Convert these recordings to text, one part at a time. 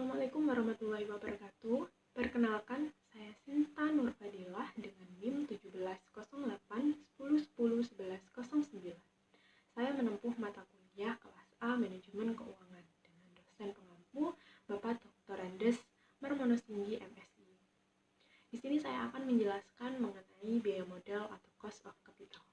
Assalamualaikum warahmatullahi wabarakatuh. Perkenalkan, saya Sinta Nurfadilah dengan NIM 170810101109. Saya menempuh mata kuliah kelas A Manajemen Keuangan dengan dosen pengampu Bapak Dr. Andes Marmono Singgi MSI. Di sini saya akan menjelaskan mengenai biaya modal atau cost of capital.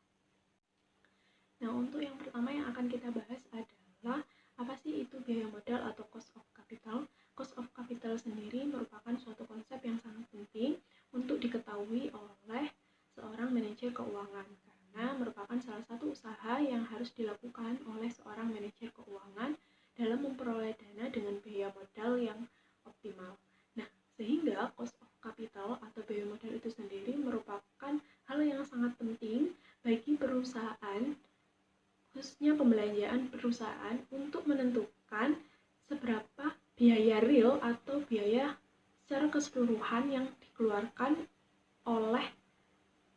Nah, untuk yang pertama yang akan kita bahas adalah apa sih itu biaya modal atau cost of capital? Cost of capital sendiri merupakan suatu konsep yang sangat penting untuk diketahui oleh seorang manajer keuangan karena merupakan salah satu usaha yang harus dilakukan oleh seorang manajer keuangan dalam memperoleh dana dengan biaya modal yang optimal. Nah, sehingga cost of capital atau biaya modal itu sendiri merupakan hal yang sangat penting bagi perusahaan, khususnya pembelanjaan perusahaan, untuk menentukan seberapa biaya real atau biaya secara keseluruhan yang dikeluarkan oleh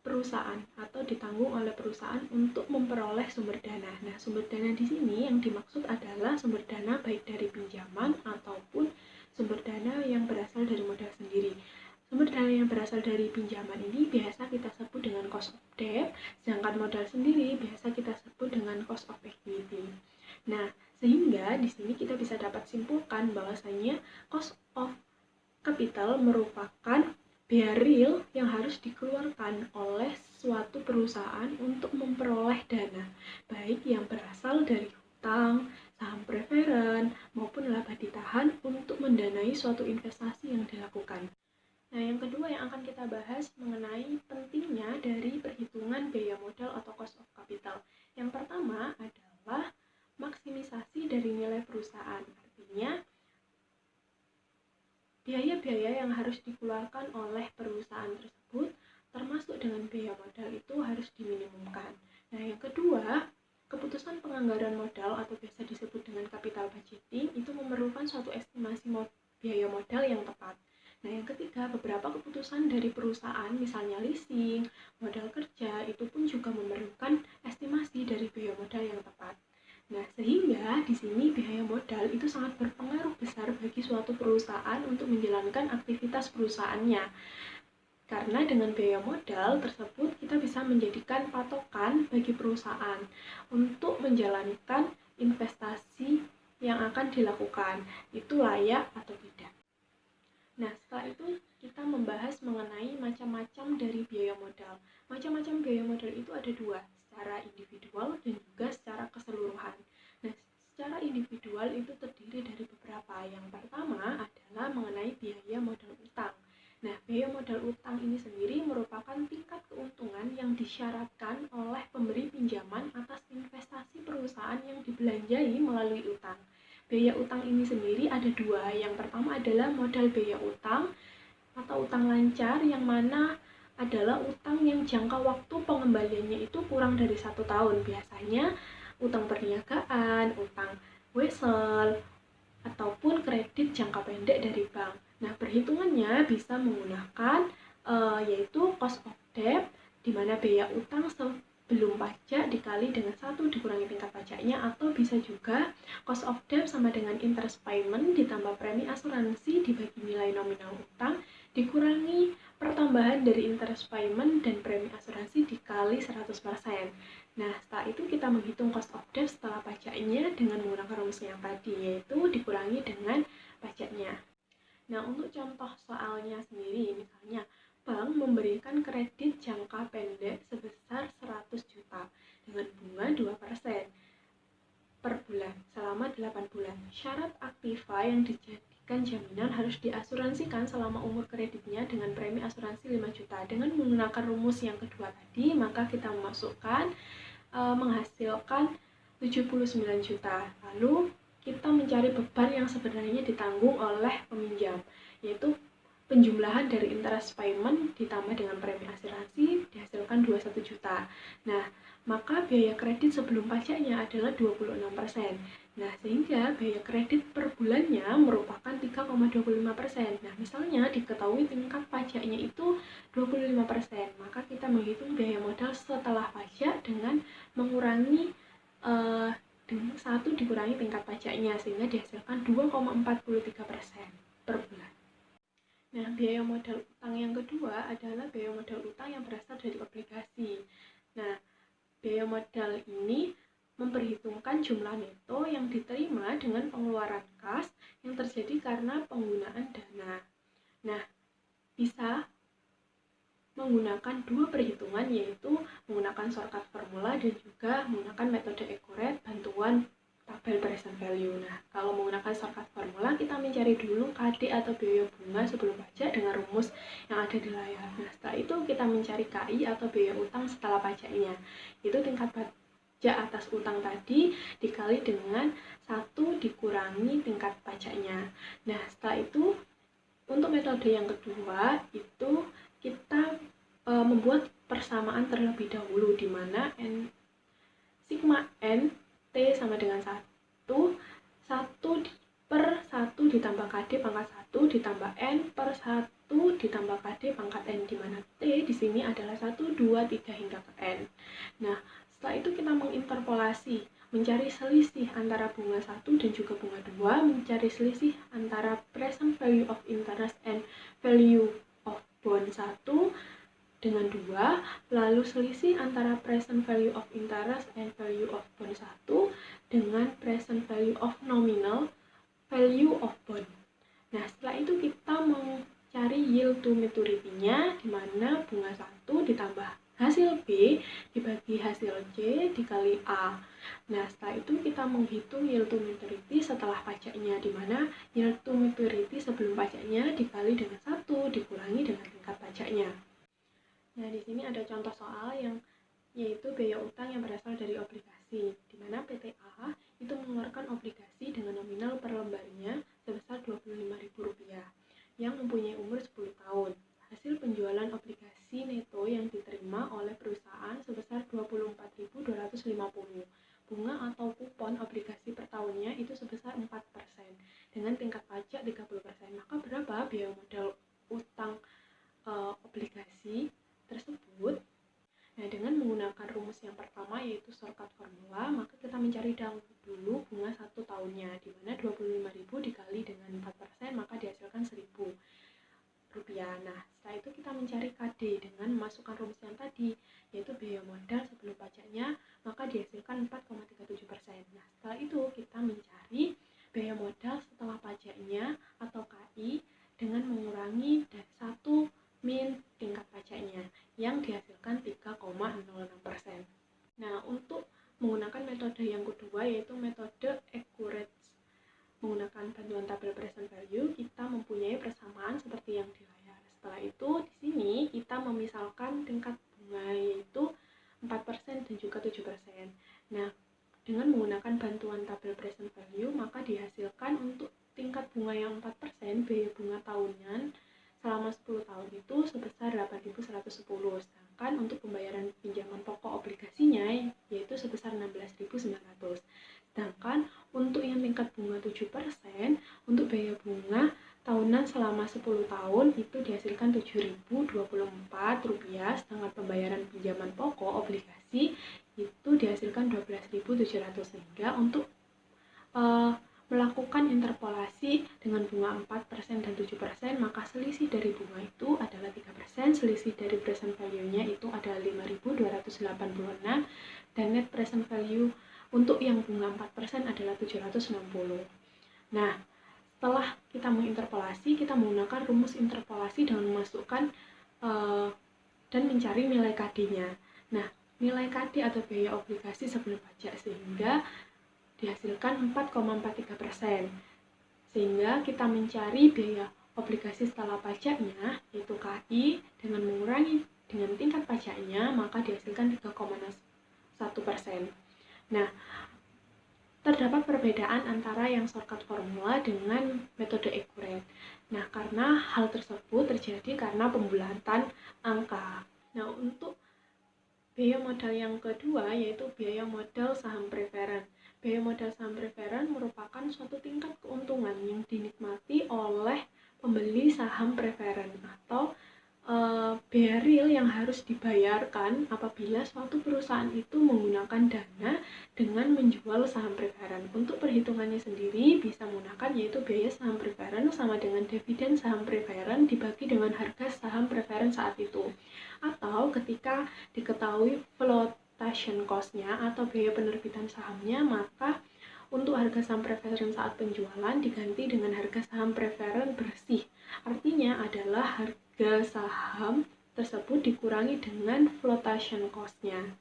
perusahaan atau ditanggung oleh perusahaan untuk memperoleh sumber dana. Nah, sumber dana di sini yang dimaksud adalah sumber dana baik dari pinjaman ataupun sumber dana yang berasal dari modal sendiri. Sumber dana yang berasal dari pinjaman ini biasa kita sebut dengan cost of debt, sedangkan modal sendiri biasa kita sebut dengan cost of equity. Nah, sehingga di sini kita bisa dapat simpulkan bahwasanya cost of capital merupakan biaya real yang harus dikeluarkan oleh suatu perusahaan untuk memperoleh dana, baik yang berasal dari hutang, saham preferen, maupun laba ditahan untuk mendanai suatu investasi yang dilakukan. Nah, yang kedua yang akan kita bahas mengenai pentingnya dari perhitungan biaya modal atau cost of capital. Yang pertama adalah maksimisasi dari nilai perusahaan. Artinya, biaya-biaya yang harus dikeluarkan oleh perusahaan tersebut termasuk dengan biaya modal itu harus diminimumkan. Nah, yang kedua, keputusan penganggaran modal atau biasa disebut dengan capital budgeting itu memerlukan suatu estimasi biaya modal yang tepat. Nah, yang ketiga, beberapa keputusan dari perusahaan, misalnya leasing, modal kerja, itu pun juga memerlukan estimasi dari biaya modal yang tepat. Nah, sehingga di sini biaya modal itu sangat berpengaruh besar bagi suatu perusahaan untuk menjalankan aktivitas perusahaannya. Karena dengan biaya modal tersebut kita bisa menjadikan patokan bagi perusahaan untuk menjalankan investasi yang akan dilakukan, itu layak atau tidak. Nah, setelah itu kita membahas mengenai macam-macam dari biaya modal. Macam-macam biaya modal itu ada dua, secara individual dan juga secara keseluruhan. Nah, secara individual itu terdiri dari beberapa. Yang pertama adalah mengenai biaya modal utang. Nah, biaya modal utang ini sendiri merupakan tingkat keuntungan yang disyaratkan oleh pemberi pinjaman atas investasi perusahaan yang dibelanjai melalui utang. Biaya utang ini sendiri ada dua. Yang pertama adalah modal biaya utang atau utang lancar, yang mana adalah utang yang jangka waktu pengembaliannya itu kurang dari 1 tahun. Biasanya utang perniagaan, utang wesel, ataupun kredit jangka pendek dari bank. Nah, perhitungannya bisa menggunakan yaitu cost of debt, di mana biaya utang sebelum pajak dikali dengan 1 dikurangi tingkat pajaknya, atau bisa juga cost of debt sama dengan interest payment ditambah premi asuransi dibagi nilai nominal utang dikurangi pertambahan dari interest payment dan premi asuransi dikali 100%. Nah, setelah itu kita menghitung cost of debt setelah pajaknya dengan menggunakan rumus yang tadi, yaitu dikurangi dengan pajaknya. Nah, untuk contoh soalnya sendiri, misalnya bank memberikan kredit jangka pendek sebesar 100 juta dengan bunga 2% per bulan selama 8 bulan. Syarat aktiva yang dijadikan jaminan harus diasuransikan selama umur kreditnya dengan premi asuransi 5 juta. Dengan menggunakan rumus yang kedua tadi, maka kita memasukkan menghasilkan 79 juta. Lalu kita mencari beban yang sebenarnya ditanggung oleh peminjam, yaitu penjumlahan dari interest payment ditambah dengan premi asuransi dihasilkan 21 juta. Nah, maka biaya kredit sebelum pajaknya adalah 26%. Nah, sehingga biaya kredit per bulannya merupakan 3,25%. Nah, misalnya diketahui tingkat pajaknya itu 25%, maka kita menghitung biaya modal setelah pajak dengan mengurangi 1 dikurangi tingkat pajaknya, sehingga dihasilkan 2,43%. per bulan. Nah, biaya modal utang yang kedua adalah biaya modal utang yang berasal dari obligasi. Nah, biaya modal ini memperhitungkan jumlah neto yang diterima dengan pengeluaran kas yang terjadi karena penggunaan dana. Nah, bisa menggunakan dua perhitungan, yaitu menggunakan shortcut formula dan juga menggunakan metode accurate bantuan tabel present value. Nah, kalau menggunakan shortcut formula, kita mencari dulu KD atau biaya bunga sebelum pajak dengan rumus yang ada di layar. Nah, setelah itu kita mencari KI atau biaya utang setelah pajaknya. Itu tingkat pajak atas utang tadi dikali dengan 1 dikurangi tingkat pajaknya. Nah, setelah itu untuk metode yang kedua itu kita membuat persamaan terlebih dahulu, di mana sigma n T sama dengan 1 per 1 ditambah KD pangkat 1 ditambah N per 1 ditambah KD pangkat N, di mana T di sini adalah 1, 2, 3 hingga ke N. Nah, setelah itu kita menginterpolasi, mencari selisih antara bunga 1 dan juga bunga 2, mencari selisih antara present value of interest and value of bond 1 dengan 2, lalu selisih antara present value of interest and value of bond 1 dengan present value of nominal value of bond. Nah, setelah itu kita mencari yield to maturity-nya, di mana bunga 1 ditambah hasil B dibagi hasil C dikali A. Nah, setelah itu kita menghitung yield to maturity setelah pajaknya, di mana yield to maturity sebelum pajaknya dikali dengan 1 dikurangi dengan tingkat pajaknya. Nah, di sini ada contoh soal yaitu biaya utang yang berasal dari obligasi, di mana PTA itu mengeluarkan obligasi dengan nominal per lembarnya sebesar Rp25.000 yang mempunyai umur 10 tahun. Hasil penjualan obligasi neto yang diterima oleh perusahaan sebesar Rp24.250. Bunga atau kupon obligasi per tahunnya itu sebesar 4% dengan tingkat pajak 30%. Maka berapa biaya modal utang obligasi tersebut? Nah, dengan menggunakan rumus yang pertama yaitu shortcut formula, maka kita mencari dulu bunga 1 tahunnya, di mana 25.000 dikali dengan 4%, maka dihasilkan Rp1.000. Nah, setelah itu kita mencari KD dengan memasukkan rumus yang tadi, yaitu biaya modal sebelum pajaknya, maka dihasilkan 4,37%. Nah, setelah itu kita mencari biaya modal setelah pajaknya atau KI dengan mengurangi dari 1 min tingkat pajaknya yang dihasilkan 3,06%. Nah, untuk menggunakan metode yang kedua yaitu metode accurate menggunakan bantuan tabel present value, kita mempunyai persamaan seperti yang di layar. Setelah itu di sini kita memisalkan tingkat bunga yaitu 4% dan juga 7%. Nah, dengan menggunakan bantuan tabel present value, maka dihasilkan untuk tingkat bunga yang 4%, biaya bunga tahunan selama 10 tahun itu sebesar 8.110, sedangkan untuk pembayaran pinjaman pokok obligasinya yaitu sebesar 16.900. Sedangkan untuk yang tingkat bunga 7%, untuk biaya bunga tahunan selama 10 tahun itu dihasilkan Rp7.024, sedangkan pembayaran pinjaman pokok obligasi itu dihasilkan 12.700, sehingga untuk melakukan interpolasi dengan bunga 4% dan 7%, maka selisih dari bunga itu adalah 3%, selisih dari present value-nya itu adalah 5.286, dan net present value untuk yang bunga 4% adalah 760. Nah, setelah kita menginterpolasi, kita menggunakan rumus interpolasi dengan memasukkan dan mencari nilai KD-nya. Nah, nilai KD atau biaya obligasi sebelum pajak sehingga dihasilkan 4,43%. Sehingga kita mencari biaya obligasi setelah pajaknya yaitu KI dengan mengurangi dengan tingkat pajaknya, maka dihasilkan 3,1%. Nah, terdapat perbedaan antara yang shortcut formula dengan metode accurate. Nah, karena hal tersebut terjadi karena pembulatan angka. Nah, untuk biaya modal yang kedua yaitu biaya modal saham preferen. Biaya modal saham preferen merupakan suatu tingkat keuntungan yang dinikmati oleh pembeli saham preferen atau biaya real yang harus dibayarkan apabila suatu perusahaan itu menggunakan dana dengan menjual saham preferen. Untuk perhitungannya sendiri bisa menggunakan yaitu biaya saham preferen sama dengan dividen saham preferen dibagi dengan harga saham preferen saat itu. Atau ketika diketahui flotation cost-nya atau biaya penerbitan sahamnya, maka untuk harga saham preferen saat penjualan diganti dengan harga saham preferen bersih. Artinya adalah harga saham tersebut dikurangi dengan flotation cost-nya.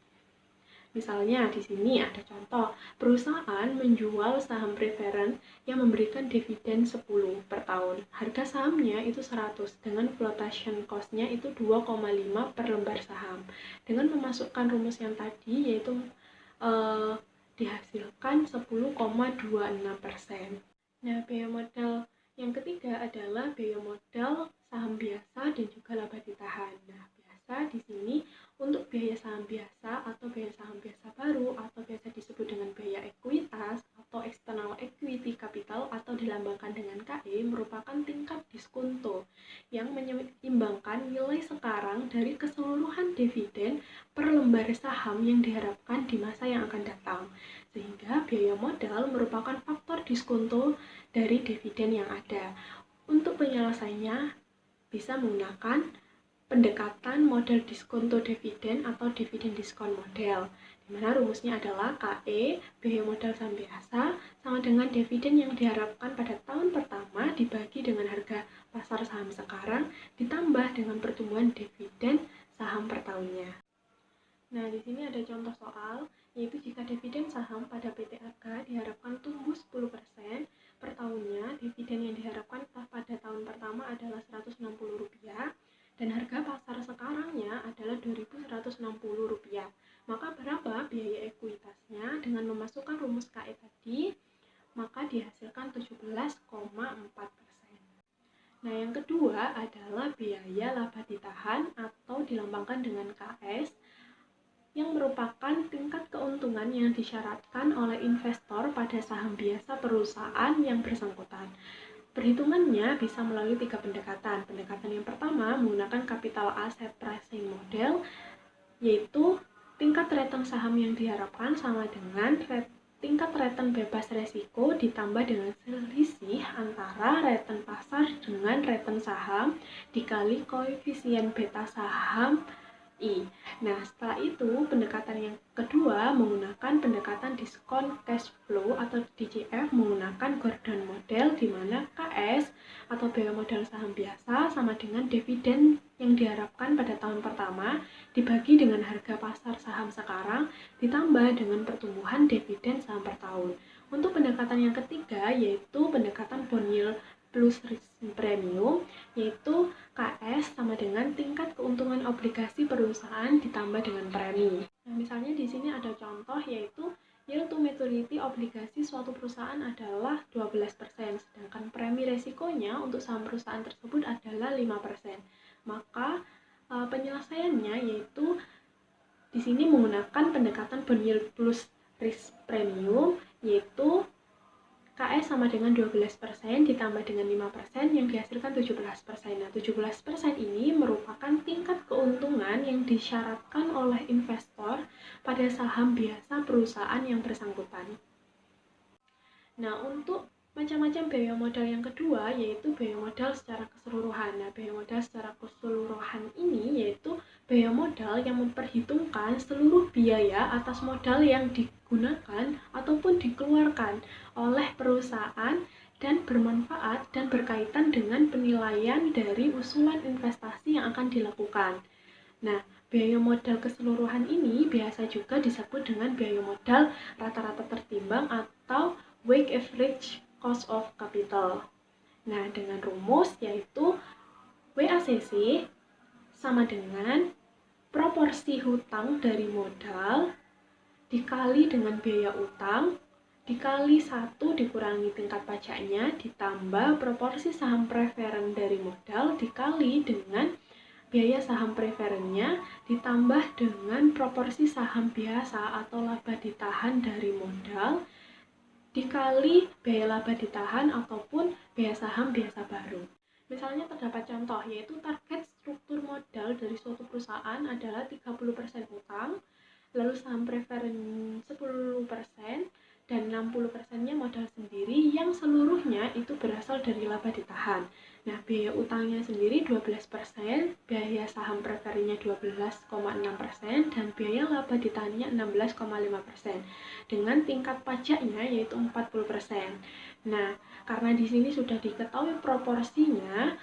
Misalnya di sini ada contoh, perusahaan menjual saham preferen yang memberikan dividen 10 per tahun. Harga sahamnya itu 100 dengan flotation cost-nya itu 2,5 per lembar saham. Dengan memasukkan rumus yang tadi yaitu dihasilkan 10,26%. Nah, biaya modal yang ketiga adalah biaya modal saham biasa dan juga laba ditahan. Nah, biasa di sini untuk biaya saham biasa atau biaya saham biasa baru atau biasa disebut dengan biaya ekuitas atau external equity capital atau dilambangkan dengan KE merupakan tingkat diskonto yang menyeimbangkan nilai sekarang dari keseluruhan dividen per lembar saham yang diharapkan di masa yang akan datang. Sehingga biaya modal merupakan faktor diskonto dari dividen yang ada. Untuk penyelesaiannya bisa menggunakan pendekatan model diskonto dividen atau dividen diskon model, di mana rumusnya adalah KE, biaya modal saham biasa, sama dengan dividen yang diharapkan pada tahun pertama dibagi dengan harga pasar saham sekarang, ditambah dengan pertumbuhan dividen saham per tahunnya. Nah, di sini ada contoh soal, yaitu jika dividen saham pada PT Arga diharapkan tumbuh 10% per tahunnya, dividen yang diharapkan pada tahun pertama adalah Rp160, dan harga pasar sekarangnya adalah Rp2.160. Maka berapa biaya ekuitasnya? Dengan memasukkan rumus KE tadi, maka dihasilkan 17,4%. Nah, yang kedua adalah biaya laba ditahan atau dilambangkan dengan KS, yang merupakan tingkat keuntungan yang disyaratkan oleh investor pada saham biasa perusahaan yang bersangkutan. Perhitungannya bisa melalui 3 pendekatan. Pendekatan yang pertama menggunakan capital asset pricing model, yaitu tingkat return saham yang diharapkan sama dengan tingkat return bebas resiko ditambah dengan selisih antara return pasar dengan return saham dikali koefisien beta saham I. Nah, setelah itu pendekatan yang kedua menggunakan pendekatan diskon cash flow atau DCF menggunakan Gordon model, di mana KS atau biaya modal saham biasa sama dengan dividen yang diharapkan pada tahun pertama dibagi dengan harga pasar saham sekarang ditambah dengan pertumbuhan dividen saham per tahun. Untuk pendekatan yang ketiga yaitu pendekatan bond yield plus risk premium, yaitu KS sama dengan tingkat keuntungan obligasi perusahaan ditambah dengan premi. Nah, misalnya di sini ada contoh yaitu yield to maturity obligasi suatu perusahaan adalah 12%, sedangkan premi resikonya untuk saham perusahaan tersebut adalah 5%. Maka penyelesaiannya yaitu di sini menggunakan pendekatan bond yield plus risk premium, yaitu KS sama dengan 12% ditambah dengan 5% yang dihasilkan 17%. Nah, 17% ini merupakan tingkat keuntungan yang disyaratkan oleh investor pada saham biasa perusahaan yang bersangkutan. Nah, untuk macam-macam biaya modal yang kedua yaitu biaya modal secara keseluruhan. Nah, biaya modal secara keseluruhan ini yaitu biaya modal yang memperhitungkan seluruh biaya atas modal yang digunakan ataupun dikeluarkan oleh perusahaan dan bermanfaat dan berkaitan dengan penilaian dari usulan investasi yang akan dilakukan. Nah, biaya modal keseluruhan ini biasa juga disebut dengan biaya modal rata-rata tertimbang atau weighted average cost of capital. Nah, dengan rumus yaitu WACC sama dengan proporsi hutang dari modal dikali dengan biaya utang dikali 1 dikurangi tingkat pajaknya ditambah proporsi saham preferen dari modal dikali dengan biaya saham preferennya ditambah dengan proporsi saham biasa atau laba ditahan dari modal dikali biaya laba ditahan ataupun biaya saham biasa baru. Misalnya terdapat contoh yaitu target struktur modal dari suatu perusahaan adalah 30% utang, lalu saham preferen 10%, dan 60%-nya modal sendiri yang seluruhnya itu berasal dari laba ditahan. Nah, biaya utangnya sendiri 12%, biaya saham preferennya 12,6%, dan biaya laba ditahannya 16,5%. Dengan tingkat pajaknya yaitu 40%. Nah, karena di sini sudah diketahui proporsinya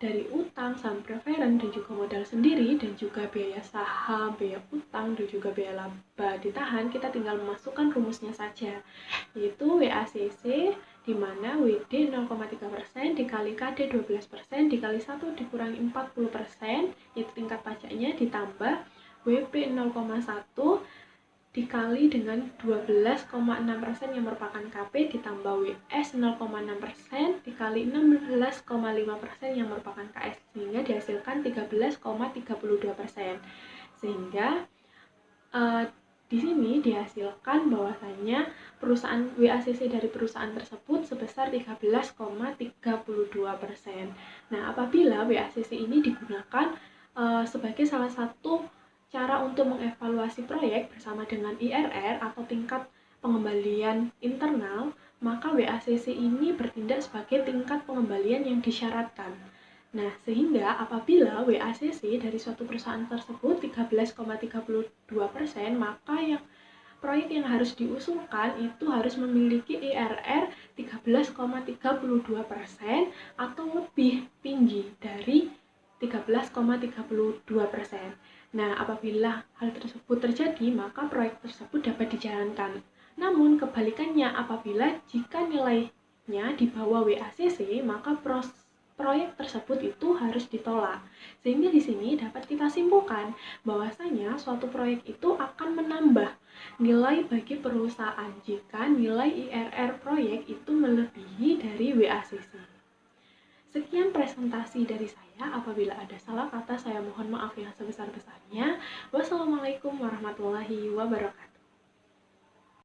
dari utang, saham preferen, dan juga modal sendiri, dan juga biaya saham, biaya utang, dan juga biaya laba ditahan, kita tinggal memasukkan rumusnya saja, yaitu WACC di mana WD 0,3% dikali KD 12% dikali 1 dikurangi 40%, yaitu tingkat pajaknya, ditambah WP 0,1 dikali dengan 12,6% yang merupakan KP ditambah WS 0,6% dikali 16,5% yang merupakan KS, sehingga dihasilkan 13,32%. Sehingga di sini dihasilkan bahwasanya perusahaan WACC dari perusahaan tersebut sebesar 13,32%. Nah, apabila WACC ini digunakan sebagai salah satu cara untuk mengevaluasi proyek bersama dengan IRR atau tingkat pengembalian internal, maka WACC ini bertindak sebagai tingkat pengembalian yang disyaratkan. Nah, sehingga apabila WACC dari suatu perusahaan tersebut 13,32%, maka proyek yang harus diusulkan itu harus memiliki IRR 13,32% atau lebih tinggi dari 13,32%. Nah, apabila hal tersebut terjadi, maka proyek tersebut dapat dijalankan. Namun, kebalikannya, apabila jika nilainya di bawah WACC, maka proyek tersebut itu harus ditolak. Sehingga di sini dapat kita simpulkan bahwasanya suatu proyek itu akan menambah nilai bagi perusahaan jika nilai IRR proyek itu melebihi dari WACC. Sekian presentasi dari saya. Apabila ada salah kata, saya mohon maaf yang sebesar-besarnya. Wassalamualaikum warahmatullahi wabarakatuh.